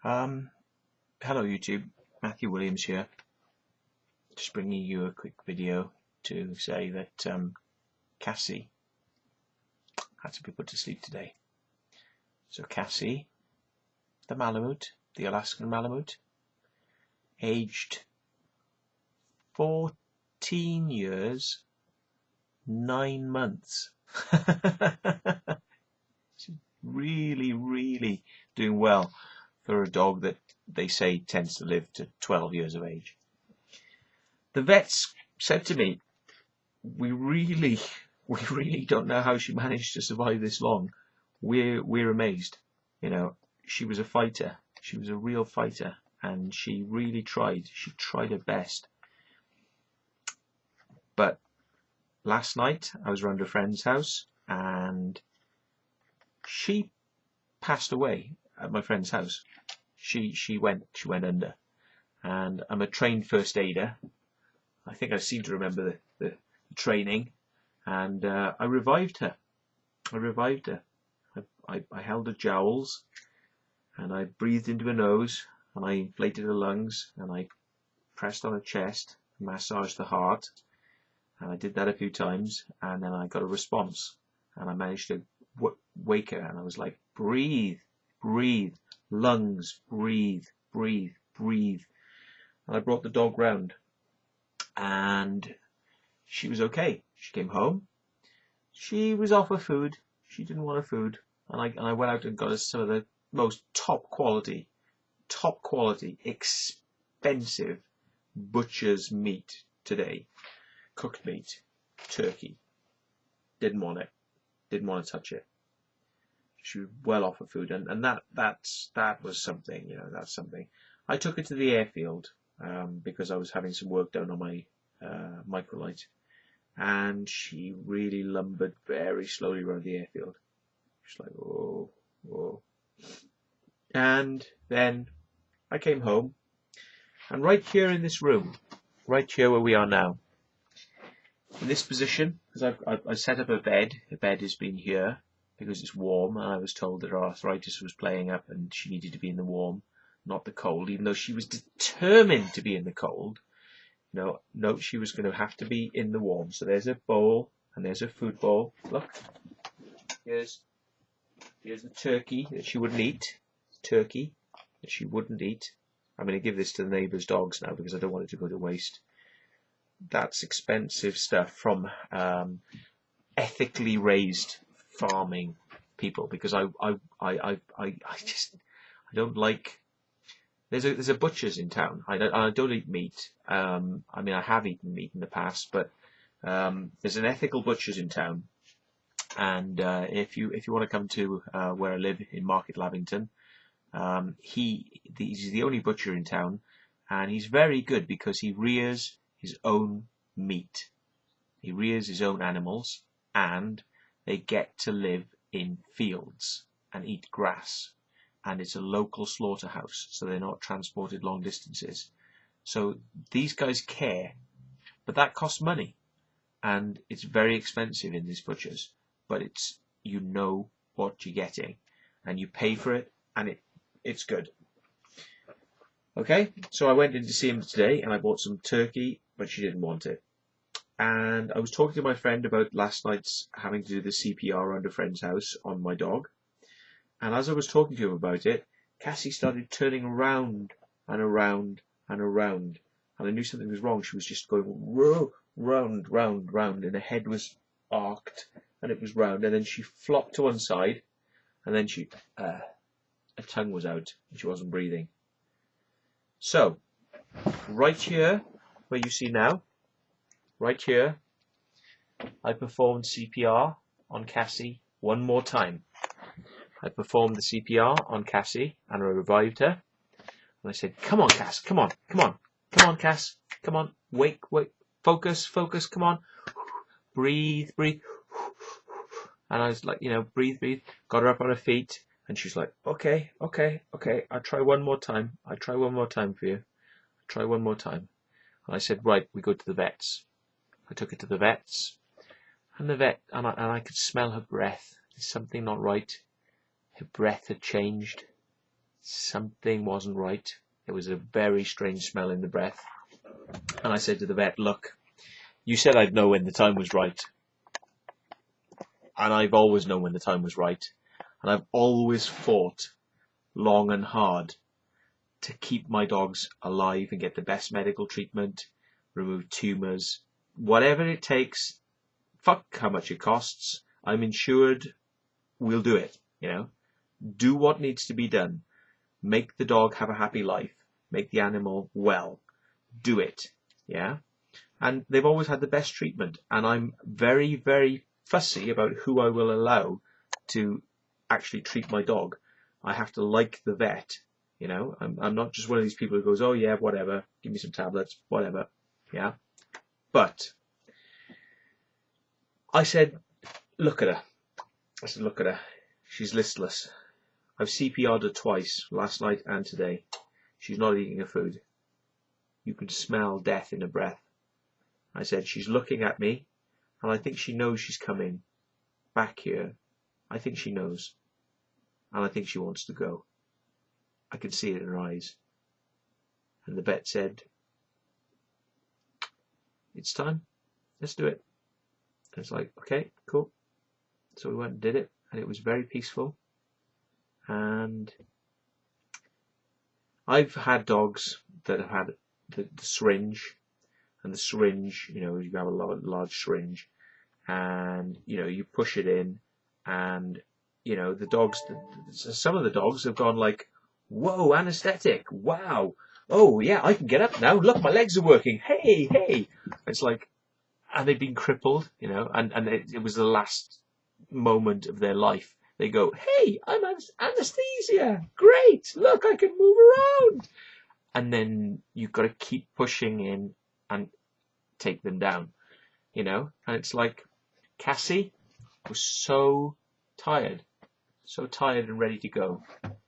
Hello YouTube, Matthew Williams here. Just bringing you a quick video to say that Cassie had to be put to sleep today. So Cassie, the Malamute, the Alaskan Malamute, aged 14 years, 9 months. She's really doing well for a dog that they say tends to live to 12 years of age. The vets said to me, we really don't know how she managed to survive this long. We're amazed. You know, she was a fighter. She was a real fighter, and she really tried. She tried her best. But last night I was around a friend's house and she passed away at my friend's house. She went under, and I'm a trained first aider. I think I seem to remember the training, and I revived her. I held her jowls, and I breathed into her nose, and I inflated her lungs, and I pressed on her chest, massaged the heart, and I did that a few times, and then I got a response, and I managed to wake her, and I was like, breathe, lungs, breathe. And I brought the dog round, and she was okay. She came home. She was off her food. She didn't want her food, and I went out and got her some of the most top quality, expensive butcher's meat today. Cooked meat, turkey. Didn't want it. Didn't want to touch it. She was well off her food, and that was something. You know, that's something. I took her to the airfield because I was having some work done on my microlight, and she really lumbered very slowly around the airfield. She's like, whoa. And then I came home, and right here in this room, right here where we are now, in this position, because I set up a bed. The bed has been here because it's warm, and I was told that her arthritis was playing up and she needed to be in the warm, not the cold, even though she was determined to be in the cold. No, she was going to have to be in the warm. So there's a bowl, and there's a food bowl. Look, here's the turkey that she wouldn't eat. Turkey that she wouldn't eat. I'm going to give this to the neighbour's dogs now because I don't want it to go to waste. That's expensive stuff from ethically raised farming people, because I don't like. There's a butcher's in town. I don't eat meat. I mean, I have eaten meat in the past, but there's an ethical butcher's in town, and if you want to come to where I live in Market Lavington, he's the only butcher in town, and he's very good because he rears his own meat. He rears his own animals, and they get to live in fields and eat grass. And it's a local slaughterhouse, so they're not transported long distances. So these guys care, but that costs money, and it's very expensive in these butchers. But you know what you're getting, and you pay for it, and it's good. Okay, so I went in to see him today, and I bought some turkey, but she didn't want it. And I was talking to my friend about last night's having to do the CPR around a friend's house on my dog. And as I was talking to him about it, Cassie started turning around and around and around. And I knew something was wrong. She was just going round, and her head was arced, and it was round. And then she flopped to one side, and then her tongue was out, and she wasn't breathing. So, right here, where you see now, right here, I performed CPR on Cassie one more time. I performed the CPR on Cassie, and I revived her. And I said, come on, Cass, come on, Cass, come on, wake, focus, come on, breathe. And I was like, breathe, got her up on her feet, and she's like, okay, I'll try one more time. I'll try one more time for you. Try one more time. And I said, right, we go to the vets. I took her to the vets, and I could smell her breath. There's something not right. Her breath had changed. something wasn't right. There was a very strange smell in the breath. And I said to the vet, look, you said I'd know when the time was right. And I've always known when the time was right. And I've always fought long and hard to keep my dogs alive and get the best medical treatment, remove tumours, whatever it takes. Fuck how much it costs. I'm insured. We'll do it, you know. Do what needs to be done. Make the dog have a happy life. Make the animal well. Do it, yeah. And they've always had the best treatment. And I'm very, very fussy about who I will allow to actually treat my dog. I have to like the vet, you know. I'm not just one of these people who goes, oh yeah, whatever, give me some tablets, whatever, yeah. But I said, look at her. I said, look at her. She's listless. I've CPR'd her twice, last night and today. She's not eating her food. You can smell death in her breath. I said, she's looking at me, and I think she knows she's coming back here. I think she knows. And I think she wants to go. I can see it in her eyes. And the vet said, it's time. Let's do it. And it's like, okay, cool. So we went and did it, and it was very peaceful. And I've had dogs that have had the syringe, and the syringe, you know, you have a large syringe, and, you know, you push it in, and, you know, the dogs, some of the dogs have gone like, whoa, anesthetic, wow, oh yeah, I can get up now, look, my legs are working, hey, hey. It's like, and they've been crippled, you know, and it was the last moment of their life. They go, hey, I'm anesthesia, great, look, I can move around. And then you've got to keep pushing in and take them down, you know. And it's like, Cassie was so tired and ready to go.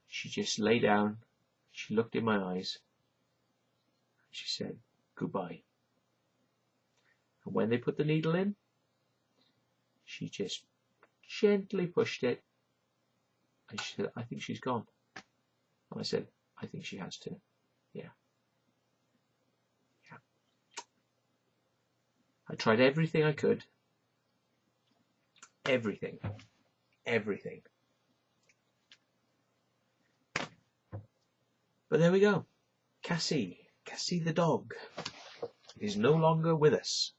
She just lay down, she looked in my eyes, she said, goodbye. And when they put the needle in, she just gently pushed it, and she said, I think she's gone. And I said, I think she has to. Yeah. Yeah. I tried everything I could. Everything. Everything. But there we go. Cassie the dog, is no longer with us.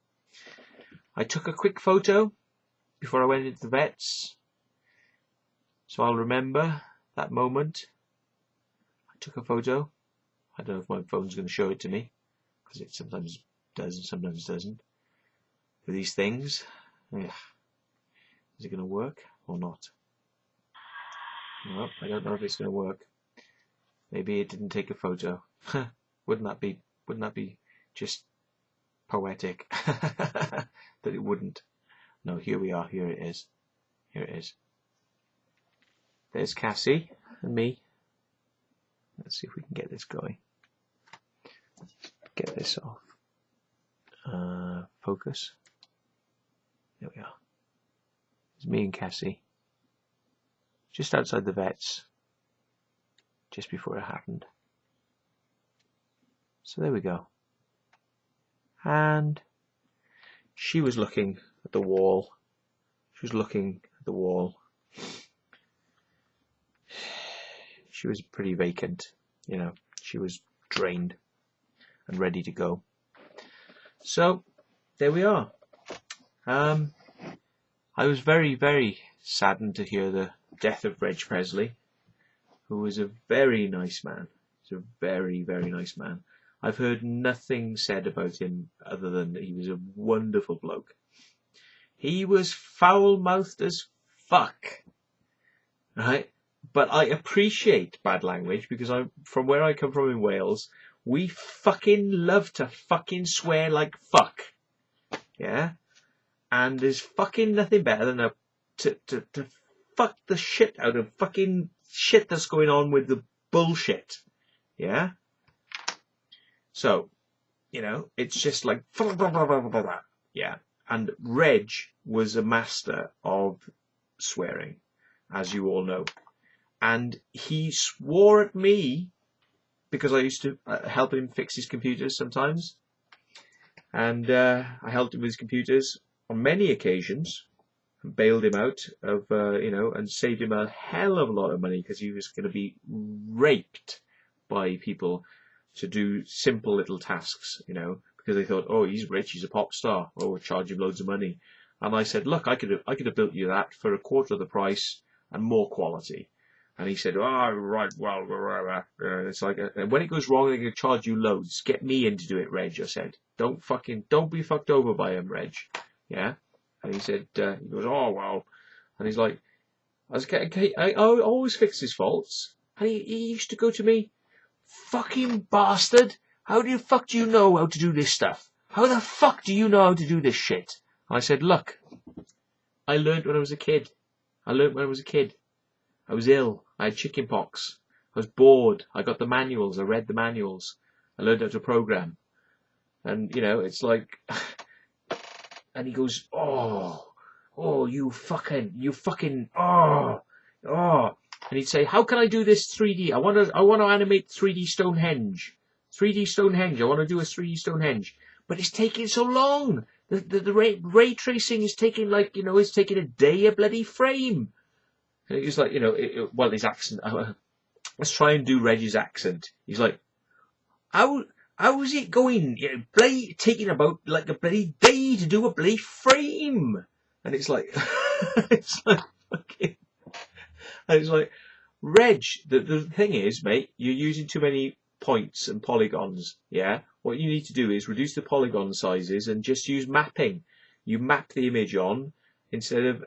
I took a quick photo before I went into the vet's, so I'll remember that moment. I took a photo. I don't know if my phone's going to show it to me, because it sometimes does and sometimes doesn't. For these things, yeah. Is it going to work or not? No, I don't know if it's going to work. Maybe it didn't take a photo. Wouldn't that be just poetic? That it wouldn't. No, here we are. Here it is. Here it is. There's Cassie and me. Let's see if we can get this going. Get this off. Focus. There we are. It's me and Cassie. Just outside the vet's. Just before it happened. So there we go. And she was looking at the wall. She was looking at the wall. She was pretty vacant, you know. She was drained and ready to go. So there we are. I was very, very saddened to hear the death of Reg Presley, who was a very nice man. He's a very, very nice man. I've heard nothing said about him other than that he was a wonderful bloke. He was foul-mouthed as fuck, right? But I appreciate bad language, because from where I come from in Wales, we fucking love to fucking swear like fuck, yeah? And there's fucking nothing better than to fuck the shit out of fucking shit that's going on with the bullshit, yeah? So, you know, it's just like, yeah. And Reg was a master of swearing, as you all know. and he swore at me because I used to help him fix his computers sometimes, and I helped him with his computers on many occasions, and bailed him out of and saved him a hell of a lot of money because he was going to be raped by people to do simple little tasks, because they thought, oh, he's rich, he's a pop star, oh, we'll charge him loads of money. And I said, look, I could have built you that for a quarter of the price and more quality. And he said, oh, right, well, it's like, and when it goes wrong, they're going to charge you loads. Get me in to do it, Reg. I said, don't be fucked over by him, Reg. Yeah. And he said, he goes, oh, well. And he's like, I always fix his faults. And he used to go to me, fucking bastard. How the fuck do you know how to do this stuff? How the fuck do you know how to do this shit? I said, look, I learned when I was a kid. I was ill. I had chicken pox. I was bored. I got the manuals. I read the manuals. I learned how to program. And, it's like, and he goes, oh, you fucking, oh. And he'd say, how can I do this 3D? I want to animate 3D Stonehenge. I want to do a 3D Stonehenge. But it's taking so long. The ray tracing is taking it's taking a day a bloody frame. And he was like, his accent. Let's try and do Reg's accent. He's like, how is it going? Taking about like a bloody day to do a bloody frame. And it's like, fucking. And it's like, Reg, the thing is, mate, you're using too many points and polygons, yeah? What you need to do is reduce the polygon sizes and just use mapping. You map the image on, instead of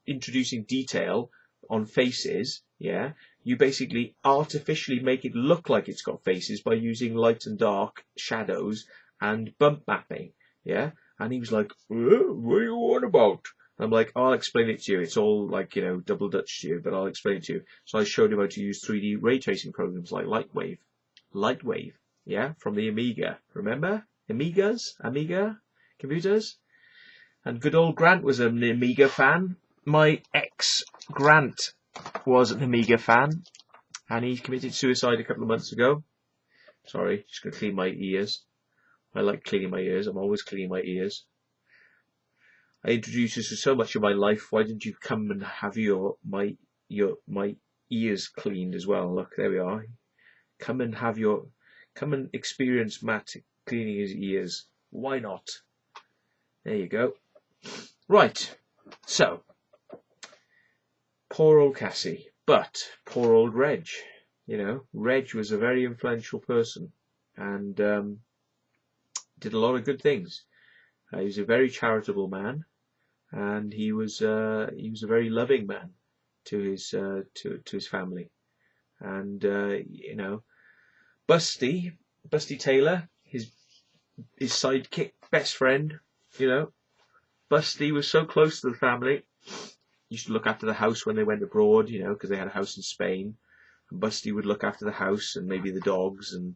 introducing detail on faces, yeah? You basically artificially make it look like it's got faces by using light and dark shadows and bump mapping, yeah? And he was like, what are you on about? I'm like, I'll explain it to you. It's all like, double Dutch to you, but I'll explain it to you. So I showed him how to use 3D ray tracing programs like Lightwave, yeah, from the Amiga. Remember? Amiga computers? And good old Grant was an Amiga fan. My ex, Grant, was an Amiga fan, and he committed suicide a couple of months ago. Sorry, just going to clean my ears. I like cleaning my ears. I'm always cleaning my ears. I introduced you to so much of my life. Why didn't you come and have my ears cleaned as well? Look, there we are. Come and experience Matt cleaning his ears. Why not? There you go. Right. So, poor old Cassie, but poor old Reg. Reg was a very influential person and did a lot of good things. He was a very charitable man, and he was a very loving man to his family. And Busty Taylor, his sidekick, best friend, Busty was so close to the family. He used to look after the house when they went abroad, because they had a house in Spain. And Busty would look after the house and maybe the dogs and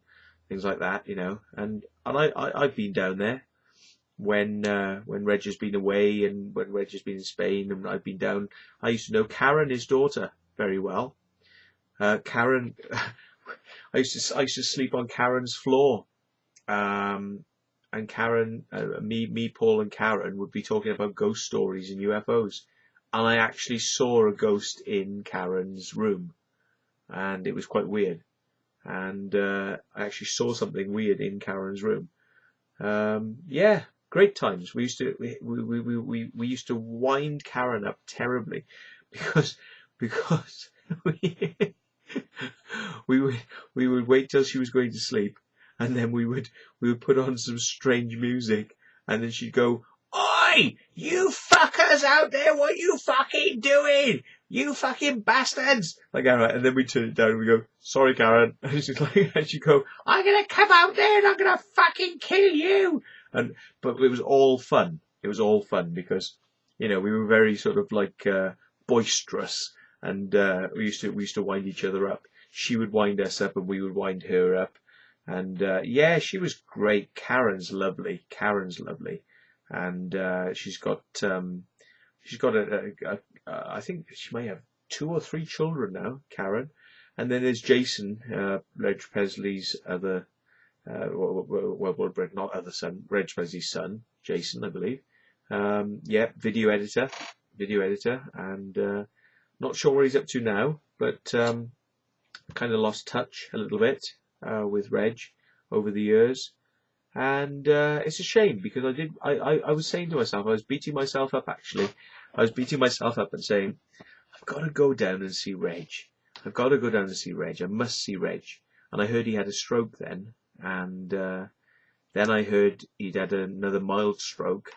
things like that, And I've been down there when Reg has been away and when Reg has been in Spain and I've been down. I used to know Karen, his daughter, very well. Karen, I used to sleep on Karen's floor, and Karen, me, Paul, and Karen would be talking about ghost stories and UFOs, and I actually saw a ghost in Karen's room, and it was quite weird, and I actually saw something weird in Karen's room. Yeah, great times. We used to wind Karen up terribly because we would wait till she was going to sleep, and then we would put on some strange music, and then she'd go, "Oi, you fuckers out there, what you fucking doing? You fucking bastards!" Like, all right, and then we turn it down and we go, "Sorry, Karen," and she'd go, "I'm gonna come out there and I'm gonna fucking kill you." But it was all fun. It was all fun because, we were very sort of like boisterous. And we used to wind each other up. She would wind us up, and we would wind her up. And yeah, she was great. Karen's lovely, and she's got I think she may have 2 or 3 children now, Karen. And then there's Jason, Reg Presley's other, not other son, Reg Presley's son, Jason, I believe. Yeah, video editor, and not sure where he's up to now, but kind of lost touch a little bit with Reg over the years. And it's a shame, because I was saying to myself, I was beating myself up actually. I was beating myself up and saying, I've got to go down and see Reg. I've got to go down and see Reg. I must see Reg. And I heard he had a stroke then. And then I heard he'd had another mild stroke.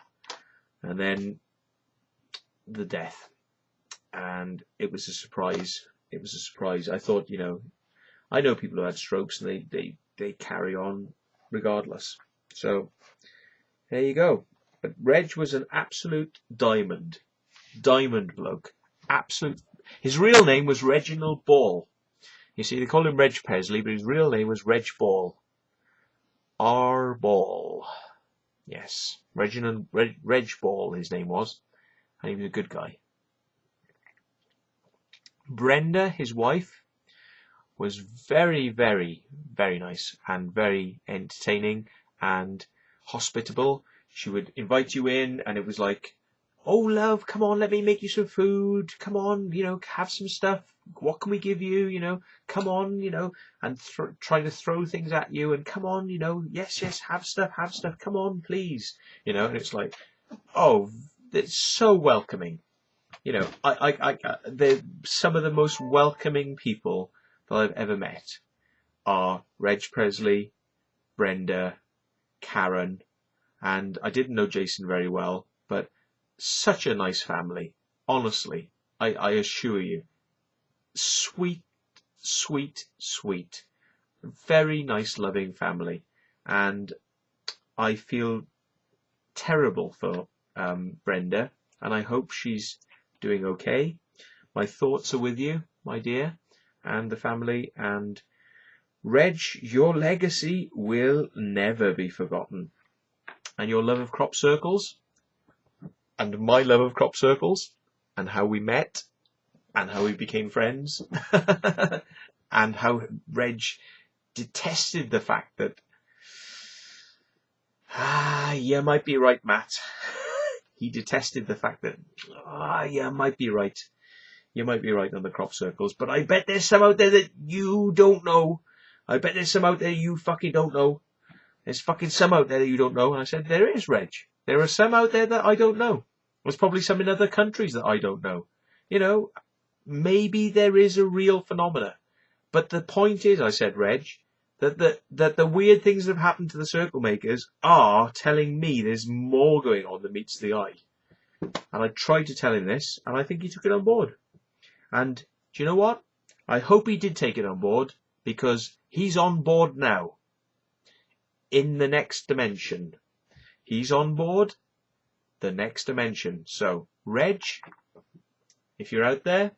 And then the death. And it was a surprise. It was a surprise. I thought, I know people who had strokes and they carry on regardless. So there you go. But Reg was an absolute diamond bloke. Absolute. His real name was Reginald Ball. You see, they called him Reg Presley, but his real name was Reg Ball. R. Ball. Yes, Reg Ball. His name was, and he was a good guy. Brenda, his wife, was very, very, very nice and very entertaining and hospitable. She would invite you in, and it was like, oh, love, come on, let me make you some food. Come on, have some stuff. What can we give you? Come on, and try to throw things at you. And come on, yes, have stuff. Come on, please. And it's like, oh, it's so welcoming. They're some of the most welcoming people that I've ever met are Reg Presley, Brenda, Karen, and I didn't know Jason very well, but such a nice family. Honestly, I assure you. Sweet, sweet, sweet. Very nice, loving family. And I feel terrible for Brenda, and I hope she's doing okay. My thoughts are with you, my dear, and the family. And Reg, your legacy will never be forgotten. And your love of crop circles, and my love of crop circles, and how we met, and how we became friends, and how Reg detested the fact that, you might be right, Matt. He detested the fact that, you might be right. You might be right on the crop circles, but I bet there's some out there that you don't know. I bet there's some out there you fucking don't know. There's fucking some out there that you don't know. And I said, there is, Reg. There are some out there that I don't know. There's probably some in other countries that I don't know. Maybe there is a real phenomena. But the point is, I said, Reg, that the weird things that have happened to the circle makers are telling me there's more going on than meets the eye. And I tried to tell him this, and I think he took it on board. And do you know what? I hope he did take it on board, because he's on board now. In the next dimension. He's on board the next dimension. So, Reg, if you're out there,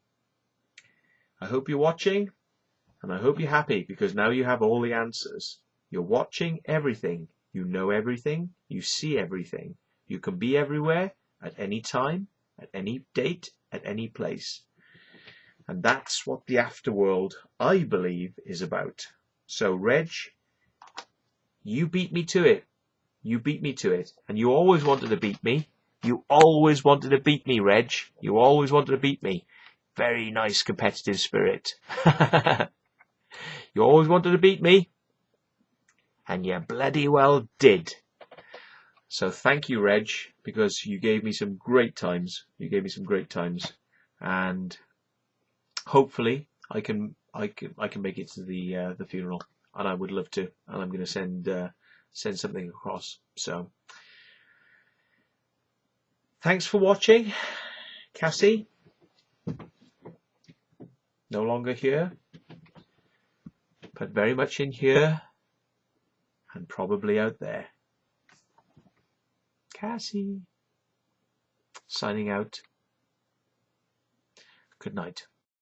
I hope you're watching, and I hope you're happy, because now you have all the answers. You're watching everything. You know everything. You see everything. You can be everywhere, at any time, at any date, at any place. And that's what the afterworld, I believe, is about. So, Reg, you beat me to it. You beat me to it. And you always wanted to beat me. You always wanted to beat me, Reg. You always wanted to beat me. Very nice competitive spirit. You always wanted to beat me. And you bloody well did. So thank you, Reg, because you gave me some great times. And hopefully I can make it to the funeral. And I would love to, and I'm going to send something across. So, thanks for watching, Cassie. No longer here, but very much in here, and probably out there. Cassie, signing out. Good night.